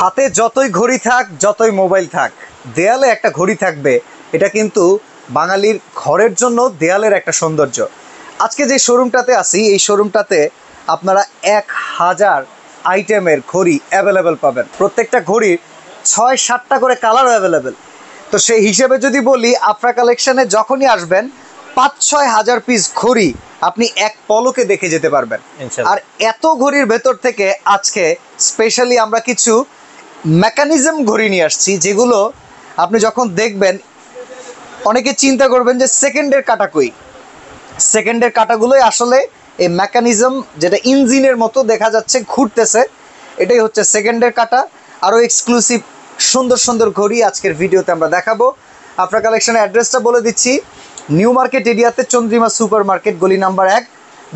হাতে যতই ঘড়ি থাক, যতই মোবাইল থাক, দেয়ালে একটা ঘড়ি থাকবে, এটা কিন্তু বাঙালির ঘরের জন্য দেয়ালের একটা সৌন্দর্য। আজকে যে শোরুমটাতে আছি, এই শোরুমটাতে আপনারা 1000 আইটেমের ঘড়ি অ্যাভেলেবেল পাবেন। প্রত্যেকটা ঘড়ির 6-7টা করে কালারও অ্যাভেলেবেল। তো সেই হিসেবে যদি বলি, আফরা কালেকশনে যখনই আসবেন 5-6 হাজার পিস ঘড়ি আপনি এক পলকে দেখে যেতে পারবেন। আর এত ঘড়ির ভেতর থেকে আজকে স্পেশালি আমরা কিছু মেকানিজম ঘড়ি নিয়ে আসছি, যেগুলো আপনি যখন দেখবেন অনেকে চিন্তা করবেন যে সেকেন্ডের কাটা কই। সেকেন্ডের কাটাগুলোই আসলে এই মেকানিজম, যেটা ইঞ্জিনের মতো দেখা যাচ্ছে ঘুরতেছে, এটাই হচ্ছে সেকেন্ডের কাটা। আরও এক্সক্লুসিভ সুন্দর সুন্দর ঘড়ি আজকের ভিডিওতে আমরা দেখাবো। আফরা কালেকশনের অ্যাড্রেসটা বলে দিচ্ছি, নিউ মার্কেট এরিয়াতে চন্দ্রিমা সুপার মার্কেট, গলি নাম্বার 1,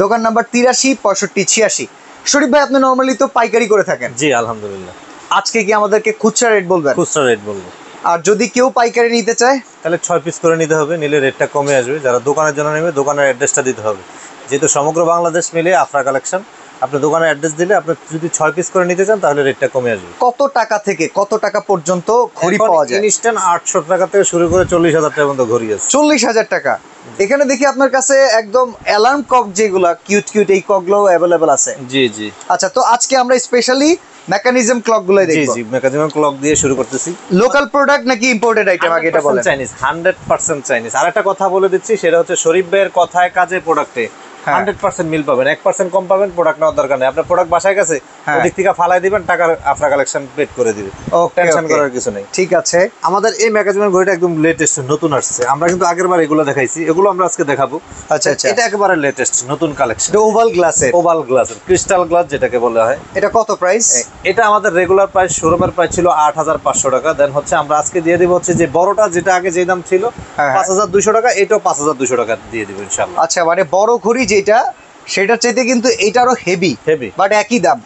দোকান নাম্বার 83 65 86। শরীফ ভাই, আপনি নর্মালি তো পাইকারি করে থাকেন? জি আলহামদুলিল্লাহ। আজকে কি আমাদেরকে খুচরা রেট বলবেন? খুচরা রেট বলবো। আর যদি কেউ পাইকারি নিতে চায় তাহলে 6 পিস করে নিতে হবে, নিলে রেটটা কমে আসবে। যারা দোকানের জন্য নেবে দোকানের অ্যাড্রেসটা দিতে হবে, যেহেতু সমগ্র বাংলাদেশ মিলে আফরা কালেকশন। আপনি দোকানের অ্যাড্রেস দিলে, আপনি যদি 6 পিস করে নিতে চান তাহলে রেটটা কমে আসবে। কত টাকা থেকে কত টাকা পর্যন্ত ঘড়ি পাওয়া যায়? ইনস্ট্যান্ট 800 টাকা থেকে শুরু করে 40,000 টাকা পর্যন্ত ঘড়ি আছে। 40,000 টাকা। এখানে দেখি আপনার কাছে একদম অ্যালার্ম কক, যেগুলা কিউট কিউট, এই ককগুলো অ্যাভেলেবেল আছে। জি জি। আচ্ছা, তো আজকে আমরা স্পেশালি মেকানিজম ক্লক গুলো দেখব। জি জি, মেকানিজম ক্লক দিয়ে শুরু করতেছি। লোকাল প্রোডাক্ট নাকি ইম্পোর্টেড আইটেম, আগে এটা বলেন। Chinese, 100% Chinese. আর একটা কথা বলে দিচ্ছি, সেটা হচ্ছে শরীফ ভাইয়ের কথায় কাজে প্রোডাক্টে 100% মিল পাবেন। 1% কম পাবেন, প্রোডাক্ট নেওয়ার দরকার নেই। আপনার প্রোডাক্ট বাসায় গেছে, ওদিক থেকে ফালাই দিবেন, টাকা আফরা কালেকশন পেড করে দিবে। টেনশন করার কিছু নেই। ঠিক আছে। আমাদের এই ম্যাগাজিনের ঘড়িটা একদম লেটেস্ট, নতুন আসছে। আমরা কিন্তু আগের বার এগুলো দেখাইছি, এগুলো আমরা আজকে দেখাবো। আচ্ছা আচ্ছা, এটা একেবারে লেটেস্ট নতুন কালেকশন। ওভাল গ্লাসের, ওভাল গ্লাসের, ক্রিস্টাল গ্লাস যেটাকে বলা হয়। এটা কত প্রাইস? এটা আমাদের রেগুলার প্রাইস, শোরুমের প্রাইস ছিল 8,500 টাকা। দেন হচ্ছে আমরা আজকে দিয়ে দিব হচ্ছে যে বড়টা, যেটা আগে যে দাম ছিল 5,200 টাকা, এটাও 5,200 টাকা দিয়ে দিব ইনশাআল্লাহ। আচ্ছা, মানে বড় ঘড়ি যেটা, সেটার চাইতে কিন্তু এটারও হেভি, বাট একই দাম।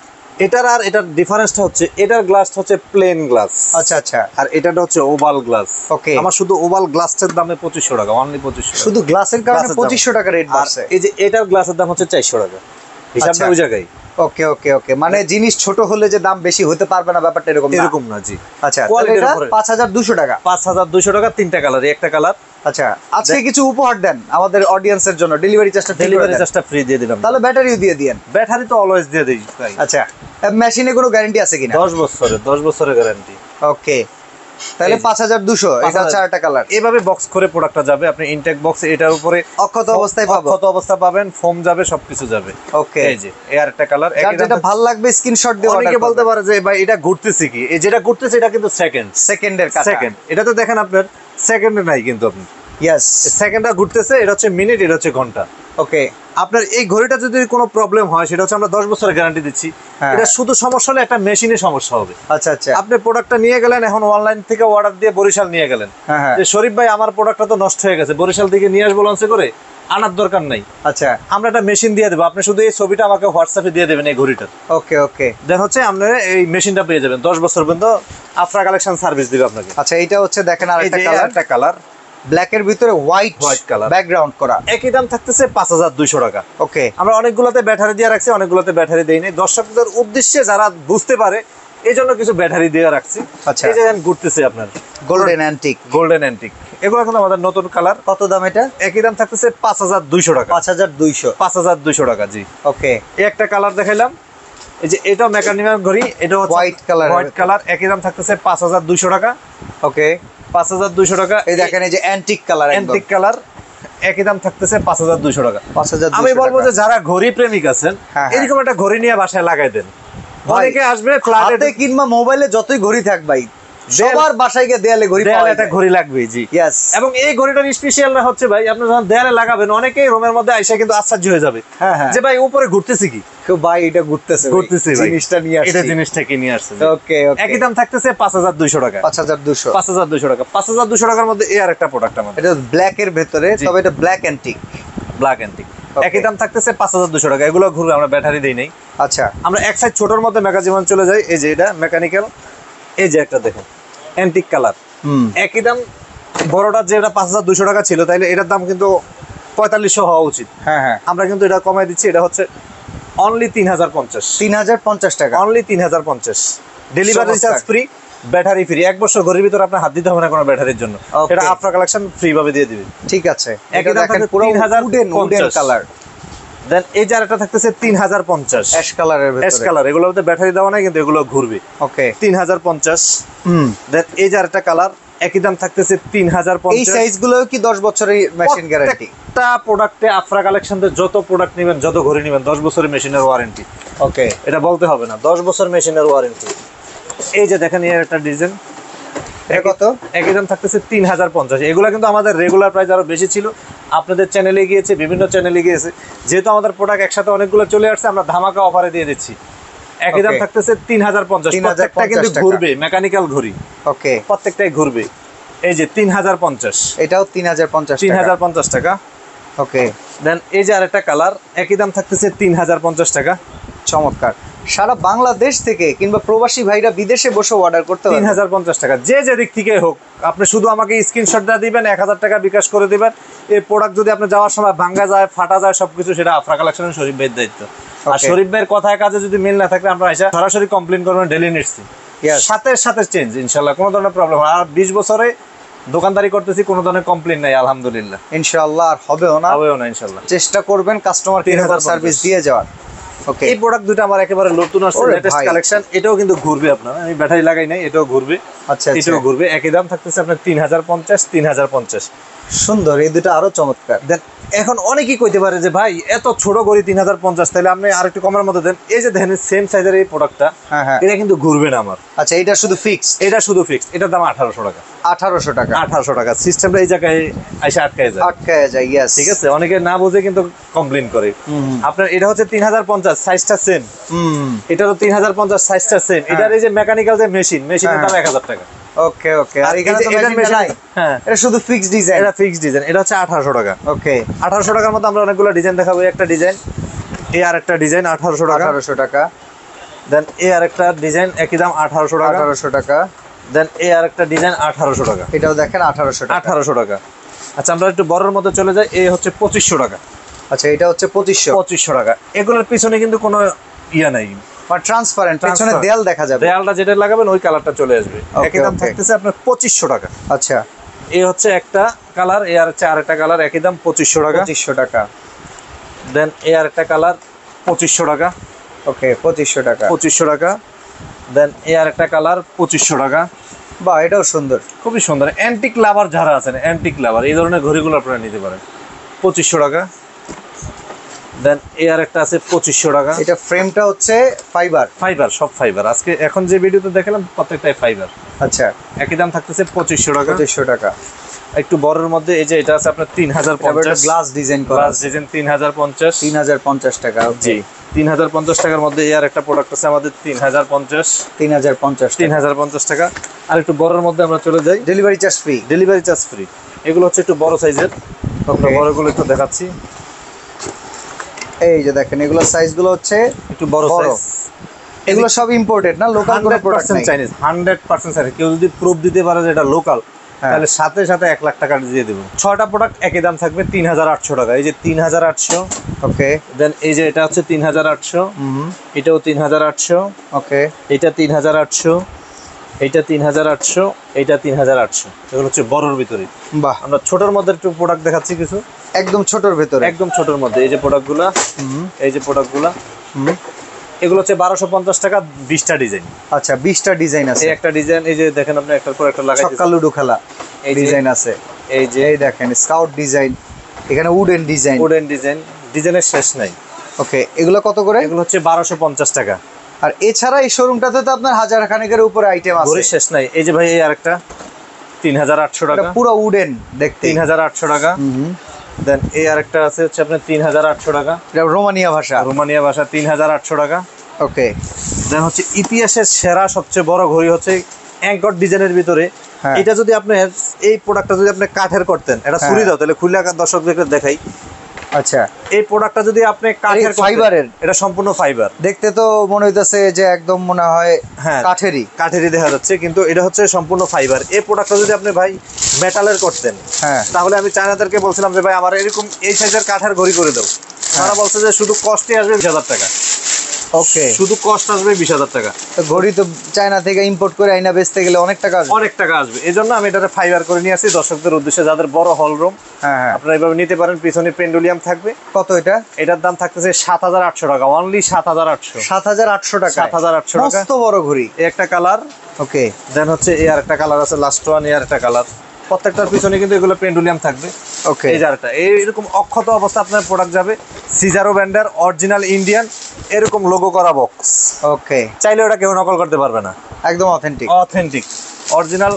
এটার আর এটার ডিফারেন্সটা হচ্ছে, এটার গ্লাসটা হচ্ছে প্লেন গ্লাস। আচ্ছা আচ্ছা। আর এটাটা হচ্ছে ওভাল গ্লাস। ওকে। আমার শুধু ওভাল গ্লাসের দামে 2500 টাকা, অনলি 2500। শুধু গ্লাসের কারণে 2500 টাকা রেট বাড়ছে। এই যে এটার গ্লাসের দাম হচ্ছে 400 টাকা। হিসাবটা ওই জায়গায়। ওকে ওকে ওকে, মানে জিনিস ছোট হলে যে দাম বেশি হতে পারবে না, ব্যাপারটা এরকম না। জি। আচ্ছা, তাহলে এটা 5200 টাকা। 5200 টাকা, 3টা কালার, একটা কালার। আচ্ছা, আজকে কিছু উপহার দেন আমাদের অডিয়েন্সের জন্য। ডেলিভারি চার্জটা ফ্রি দিয়ে দিলাম। তাহলে ব্যাটারিও দিয়ে দিয়েন। ব্যাটারি তো অলওয়েজ দিয়ে দেই ভাই। আচ্ছা, মেশিনে কোনো গ্যারান্টি আছে কিনা? 10 বছরের গ্যারান্টি। ওকে, তাহলে 5200। এটা হচ্ছে আরেকটা কালার। এভাবে বক্স করে প্রোডাক্টটা যাবে, আপনি ইনটেক বক্স এটার উপরে অক্ষত অবস্থায় পাবেন। অক্ষত অবস্থা পাবেন, ফোম যাবে, সবকিছু যাবে। ওকে, এই যে এই আরেকটা কালার। যেটা ভালো লাগবে স্ক্রিনশট দিয়ে অর্ডার। অনেকে বলতে পারে যে ভাই এটা ঘুরতেছে কি, এই যেটা ঘুরতেছে এটা কিন্তু সেকেন্ডের কাটা। সেকেন্ড, এটা তো দেখেন আপনার সেকেন্ডে নাই, কিন্তু আপনি ইয়েস, সেকেন্ডটা ঘুরতেছে। এটা হচ্ছে মিনিট, এটা হচ্ছে ঘন্টা। ওকে। আপনার এই ঘড়িটা যদি কোনো প্রবলেম হয়, সেটা হচ্ছে আমরা 10 বছরের গ্যারান্টি দিচ্ছি। এটা শুধু সমস্যা হলে একটা মেশিনে সমস্যা হবে। আচ্ছা আচ্ছা। আপনি প্রোডাক্টটা নিয়ে গেলেন, এখন অনলাইন থেকে অর্ডার দিয়ে বরিশাল নিয়ে গেলেন, যে শরীফ ভাই আমার প্রোডাক্টটা তো নষ্ট হয়ে গেছে, বরিশাল থেকে নিয়ে আসবো লঞ্চে করে, আনার দরকার নাই। আচ্ছা, আমরা একটা মেশিন দিয়ে দেবো, আপনি শুধু এই ছবিটা আমাকে হোয়াটসঅ্যাপে দিয়ে দেবেন এই ঘড়িটা। ওকে ওকে। দেন হচ্ছে আপনি এই মেশিনটা পেয়ে যাবেন 10 বছর পর্যন্ত আফরা কালেকশন সার্ভিস দিবে আপনাকে। আচ্ছা, এটা হচ্ছে দেখেন আরেকটা কালার, ব্ল্যাক এর ভিতরে হোয়াইট কালার, ব্যাকগ্রাউন্ড করা। একই দাম থাকতেছে 5200 টাকা। ওকে। আমরা অনেকগুলোতে ব্যাটারি দিয়ে রাখছি, অনেকগুলোতে ব্যাটারি দেই নাই। দর্শকদের উদ্দেশ্যে যারা বুঝতে পারে এই জন্য কিছু ব্যাটারি দিয়ে রাখছি। আচ্ছা, এই যে ঘুরতেছে আপনার গোল্ডেন অ্যান্টিক। এগুলো কিন্তু আমাদের নতুন কালার। কত দাম এটা? একই দাম থাকতেছে 5200 টাকা। 5200 টাকা। জি। ওকে, এই একটা কালার দেখাইলাম। এই যে এটাও মেকানিক্যাল ঘড়ি, এটা হোয়াইট কালার। একই দাম থাকতেছে 5200 টাকা। ওকে, 5200 টাকা। এই দেখেন, এই যে অ্যান্টিক কালার, একই দাম থাকতেছে 5200 টাকা। 5200। আমি বলবো যে যারা ঘড়ি প্রেমিক আছেন, এরকম একটা ঘড়ি নিয়ে বাসায় লাগাই দেন। অনেকে আসবে ফ্ল্যাটে কিংবা মোবাইলে যতই ঘড়ি থাক ভাই, সবার বাসায় গিয়ে দেয়ালে একটা ঘড়ি লাগবে। জি। ইয়েস। এবং এই ঘড়িটার স্পেশাল হচ্ছে ভাই, আপনি যখন দেয়ালে লাগাবেন, অনেকেই রুমের মধ্যে আইসা কিন্তু আশ্চর্য হয়ে যাবে যে ভাই উপরে ঘুরতেছে কি, ভাই এটা ঘুরতেছে জিনিসটা নিয়ে আসছে, এটা জিনিসটাকে নিয়ে আসছে। ওকে ওকে। একই দাম থাকতেছে 5200 টাকা। 5200 টাকা। 5200 টাকার মধ্যে এই আরেকটা প্রোডাক্ট আমাদের, এটা ব্ল্যাক এর ভিতরে, তবে এটা ব্ল্যাক অ্যান্টিক। একই দাম থাকতেছে 5200 টাকা। এগুলো ঘুরে, আমরা ব্যাটারি দেই নাই। আচ্ছা, আমরা এক সাইড ছোটর মধ্যে মেগাজিমান চলে যাই। এই যে এটা মেকানিক্যাল, এই যে একটা দেখুন অ্যান্টিক কালার। একই দাম, বড়টা যেটা 5200 টাকা ছিল, তাইলে এটার দাম কিন্তু 4500 হওয়া উচিত। আমরা কিন্তু এটা কমাই দিচ্ছি, এটা হচ্ছে অনলি 3050 টাকা। Only 3050। Delivery charge free, battery free, 1 বছর ঘড়ির ভিতর আপনার হাত দিতে হবে না কোনো ব্যাটারির জন্য, এটা আফরা কালেকশন ফ্রি ভাবে দিয়ে দিবে। ঠিক আছে, একই দাম থাকবে পুরো 3050 কালার। দেন এই যে আরেকটা থাকতেছে 3050 অ্যাশ কালারের ভিতরে, অ্যাশ কালার, এগুলোর মধ্যে ব্যাটারি দেওয়া নাই কিন্তু এগুলো ঘুরবে। ওকে 3050। দেন এই যে আরেকটা কালার, একই দাম থাকতেছে 3050। এই সাইজগুলো কি 10 বছরের মেশিন গ্যারান্টি? প্রত্যেকটা প্রোডাক্টে আফরা কালেকশনে যত প্রোডাক্ট নেবেন, যত ঘড়ি নেবেন, 10 বছরের মেশিনের ওয়ারেন্টি। ওকে, এটা বলতে হবে না, 10 বছর মেশিনের ওয়ারেন্টি। এই যে দেখেন এর একটা ডিজাইন, কত? একই দাম থাকতেছে 3050। এগুলো কিন্তু আমাদের রেগুলার প্রাইস আরো বেশি ছিল, আপনাদের চ্যানেলে গিয়েছে, বিভিন্ন চ্যানেলে গিয়েছে, যেহেতু আমাদের প্রোডাক্ট একসাথে অনেকগুলো চলে আসছে, আমরা ধামাকা অফারে দিয়ে দিচ্ছি। একই দাম থাকতেছে 3050। প্রত্যেকটা কিন্তু ঘুরবে, মেকানিক্যাল ঘড়ি, ওকে প্রত্যেকটাই ঘুরবে। এই যে 3050, এটাও 3050 3050 টাকা। ওকে, দেন এই যে আরেকটা কালার, একই দাম থাকতেছে 3050 টাকা। চমৎকার। সারা বাংলাদেশ থেকে কিংবা প্রবাসী ভাইরা বিদেশে বসে অর্ডার করতে পারবে 3050 টাকা, যে যে দিক থেকে হোক। আপনি শুধু আমাকে স্ক্রিনশট দিয়ে দিবেন, 1000 টাকা বিকাশ করে দিবেন। এই প্রোডাক্ট যদি আপনি যাওয়ার সময় ভাঙ্গা যায়, ফাটা যায়, সবকিছু সেটা আফরা কালেকশনের শরীফ ভাইয়ের দায়িত্ব। আর শরীফ ভাইয়ের কথায় কাজে যদি মিল না থাকে, আমরা এসে সরাসরি কমপ্লেন করবেন ডেলি নিডসে, সাথে সাথে চেঞ্জ, ইনশাল্লাহ কোনো ধরনের প্রবলেম। আর 20 বছরে দোকানদারি করতেছি, কোনো ধরনের কমপ্লেন নাই, আলহামদুলিল্লাহ। ইনশাআল্লাহ, আর হবেও না ইনশাআল্লাহ। চেষ্টা করবেন কাস্টমার কেয়ার সার্ভিস দিয়ে যাওয়ার। ওকে, এই প্রোডাক্ট দুটো আমার একেবারে নতুন আসছে, লেটেস্ট কালেকশন। এটাও কিন্তু ঘুরবে আপনার, আমি ব্যাটারি লাগাই নাই, এটাও ঘুরবে। আচ্ছা, এটাও ঘুরবে। একই দাম থাকতেছে আপনার 3050। সুন্দর, এই দুটো আরো চমৎকার। দেন এখন অনেকেই কইতে পারে যে ভাই এত ছোট ঘড়ি 3050, তাহলে আপনি আর একটু কমের মধ্যে দেন। এই যে দেখেন সেম সাইজের এই প্রোডাক্টটা, এটা কিন্তু ঘুরবে না আমার। আচ্ছা, এটা শুধু ফিক্সড? এটা শুধু ফিক্সড, এটার দাম 1800 টাকা। 1800 টাকা? 1800 টাকা। সিস্টেমটা এই জায়গায় আইসা আটকায় যায়। ইয়েস, ঠিক আছে, অনেকে না বুঝে কিন্তু কমপ্লেইন করে। আপনার এটা হচ্ছে 3050, সাইজটা সেম। এটারও 3050, সাইজটা সেম। এটার এই যে মেকানিক্যাল যে মেশিনের দাম 1000 টাকা। ওকে ওকে, আর এখানে তো মেশিন নাই। হ্যাঁ, এটা শুধু ফিক্সড ডিজাইন? এটা ফিক্সড ডিজাইন, এটা হচ্ছে 1800 টাকা। ওকে, 1800 টাকার মধ্যে আমরা অনেকগুলো ডিজাইন দেখাবো। একটা ডিজাইন, এই আরেকটা ডিজাইন 1800 টাকা। 1800 টাকা। দেন এই আরেকটা ডিজাইন, একই দাম 1800 টাকা। 1800 টাকা। দেন এই আরেকটা ডিজাইন 1800 টাকা। এটাও দেখেন 1800 টাকা। 1800 টাকা। আচ্ছা, আমরা একটু বড়র মধ্যে চলে যাই। এই হচ্ছে 2500 টাকা। আচ্ছা, এটা হচ্ছে 2500 টাকা। এগুলোর পিছনে কিন্তু কোনো ইয়া নাই, আর ট্রান্সপারেন্ট, পিছনে দেয়াল দেখা যাবে, দেয়ালটা যেটা লাগাবেন ওই কালারটা চলে আসবে। একই দাম থাকতেছে আপনার 2500 টাকা। আচ্ছা, এই হচ্ছে একটা কালার, এই আর হচ্ছে আরেকটা কালার, একই দাম 2500 টাকা। 2500 টাকা। দেন এই আরেকটা কালার 2500 টাকা। ওকে, 2500 টাকা। 2500 টাকা। দেন এই আরেকটা কালার 2500 টাকা। বাহ, এটাও সুন্দর, খুবই সুন্দর। অ্যান্টিক লাভার যারা আছেন, অ্যান্টিক লাভার, এই ধরনের ঘড়িগুলো আপনারা নিতে পারেন। 2500 টাকা। দেন এই আরেকটা আছে 2500 টাকা। এটা ফ্রেমটা হচ্ছে ফাইবার? ফাইবার, সব ফাইবার। আজকে এখন যে ভিডিওতে দেখালাম প্রত্যেকটাই ফাইবার। আচ্ছা, একই দাম থাকতেছে 2500 টাকা। 2500 টাকা। একটু বড়র মধ্যে এই যে এটা আছে আপনার 3050, গ্লাস ডিজাইন করা, গ্লাস ডিজাইন 3050। 3050 টাকা। জি, 3050 টাকার মধ্যে এই আর একটা প্রোডাক্ট আছে আমাদের 3050। 3050 টাকা। আর একটু বড়র মধ্যে আমরা চলে যাই। Delivery charge free? Delivery charge free. এগুলো হচ্ছে একটু বড় সাইজের, আমরা বড়গুলো একটু দেখাচ্ছি। এই যে দেখেন, এগুলো সাইজগুলো হচ্ছে একটু বড় সাইজ। এগুলো সব ইম্পোর্টেড না, লোকাল কোনো প্রোডাক্ট নাই? Chinese, 100% Chinese. কেউ যদি প্রুফ দিতে পারে যে এটা লোকাল, তাহলে সাথে সাথে 1 লাখ টাকা দিয়ে দেবো। 6টা প্রোডাক্ট একই দাম থাকবে 3800 টাকা। এই যে 3800। ওকে। দেন এই যে এটা হচ্ছে 3800। এটাও 3800। ওকে। এটা 3800। এইটা 3800। এইটা 3800। এগুলো হচ্ছে বড়র ভিতরে। বাহ, আমরা ছোটর মধ্যে একটু প্রোডাক্ট দেখাচ্ছি কিছু। একদম ছোটর ভিতরে? একদম ছোটর মধ্যে। এই যে প্রোডাক্টগুলা, এই যে প্রোডাক্টগুলা, এগুলো হচ্ছে 1250 টাকা, 20টা ডিজাইন। আচ্ছা, 20টা ডিজাইন আছে? এই একটা ডিজাইন, এই যে দেখেন আপনি একটার পর একটা লাগাই ছক্কা লুডো খেলা এই ডিজাইন আছে। এই যে এই দেখেন স্কাউট ডিজাইন, এখানে উডেন ডিজাইন। উডেন ডিজাইন, ডিজাইনের শেষ নাই। ওকে, এগুলো কত করে? এগুলো হচ্ছে 1250 টাকা। আর এছাড়া এই শোরুমটাতে তো আপনার হাজার খানেকের উপরে আইটেম আছে। ঘড়ির শেষ নাই। এই যে ভাই এই আরেকটা 3800 টাকা, পুরো উডেন দেখতে। 3800 টাকা। দেন এই আরেকটা আছে হচ্ছে আপনার 3800 টাকা। এটা রোমানিয়া ভাষা? রোমানিয়া ভাষা, 3800 টাকা। ওকে। দেন হচ্ছে ইতিহাসের সেরা সবচেয়ে বড় ঘড়ি হচ্ছে অ্যাঙ্কর ডিজাইনের ভিতরে। এটা যদি আপনি এই প্রোডাক্টটা যদি আপনি কাঠের করতেন, এটা ছুরি দাও তাহলে খুলে দর্শকদেরকে দেখাই। আচ্ছা, এই প্রোডাক্টটা যদি আপনি কাঠের ফাইবারের, এটা সম্পূর্ণ ফাইবার। দেখতে তো মনে হইতেছে যে একদম মনে হয় কাঠেরই দেখা যাচ্ছে, কিন্তু এটা হচ্ছে সম্পূর্ণ ফাইবার। এই প্রোডাক্টটা যদি আপনি ভাই মেটালের করতেন, তাহলে আমি চায়নাদেরকে বলছিলাম যে ভাই আমার এরকম এই সাইজের কাঠের ঘড়ি করে দাও। তারা বলছে যে শুধু কস্টে আসবে 20,000 টাকা। ওকে, শুধু কস্ট আসবে 20,000 টাকা। তো ঘড়ি তো চায়না থেকে ইম্পোর্ট করে আইনা বেচতে গেলে অনেক টাকা আসবে। অনেক টাকা আসবে, এই জন্য আমি এটাতে ফাইবার করে নিয়ে আসি দর্শকদের উদ্দেশ্যে, যাদের বড় হল রুম হ্যাঁ হ্যাঁ। আপনারা এইভাবে নিতে পারেন। পিছনে পেন্ডুলিয়াম থাকবে। কত এটা? এটার দাম থাকতেছে 7,800 টাকা, অনলি 7,800। 7,800 টাকা, 7,800 টাকা। মস্ত বড় ঘড়ি। এই একটা কালার। ওকে, দেন হচ্ছে এই আরেকটা কালার আছে, লাস্ট ওয়ান, এই আরেকটা কালার। প্রত্যেকটার পিছনে কিন্তু এগুলো পেন্ডুলিয়াম থাকবে। ওকে, এই যারটা এইরকম অক্ষত অবস্থা আপনার প্রোডাক্ট যাবে, সিজারো ব্র্যান্ডের অরিজিনাল ইন্ডিয়ান এরকম লোগো করা বক্স। ওকে, চাইলে ওটা কেউ নকল করতে পারবে না, একদম অথেন্টিক। Authentic original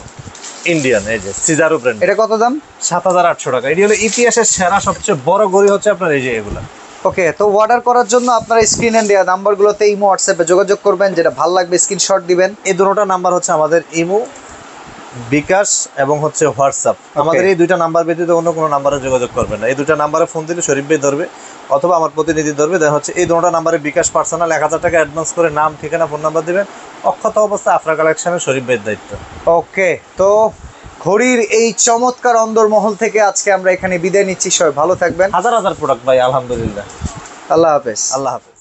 Indian. এই যে সিজারো ব্র্যান্ড। এটা কত দাম? 7,800 টাকা। এটি হলো ইতিহাসের সেরা সবচেয়ে বড় ঘড়ি হচ্ছে আপনার এই যে এগুলা। ওকে, তো অর্ডার করার জন্য আপনারা স্ক্রিনে দেওয়া নাম্বারগুলোতে ইমো হোয়াটসঅ্যাপে যোগাযোগ করবেন, যেটা ভালো লাগবে স্ক্রিনশট দিবেন। এই দুটোটা নাম্বার হচ্ছে আমাদের ইমো, বিকাশ এবং হচ্ছে হোয়াটসঅ্যাপ। আমাদের এই দুইটা নাম্বার ব্যতীত অন্য কোনো নাম্বারে যোগাযোগ করবেন না। এই দুইটা নাম্বারে ফোন দিলে শরীফ ভাই ধরবে অথবা আমার প্রতিনিধি ধরবে। দেখা হচ্ছে এই দুটো নাম্বারে বিকাশ পার্সোনাল 1,000 টাকা অ্যাডভান্স করে নাম, ঠিকানা, ফোন নাম্বার দিবেন। অক্ষত অবস্থা আফরা কালেকশনের শরীফ ভাইয়ের দায়িত্ব। ওকে, তো ঘড়ির এই চমৎকার অন্দরমহল থেকে আজকে আমরা এখানে বিদায় নিচ্ছি। সবাই ভালো থাকবেন। হাজার হাজার প্রোডাক্ট ভাই, আলহামদুলিল্লাহ। আল্লাহ হাফেজ। আল্লাহ হাফেজ।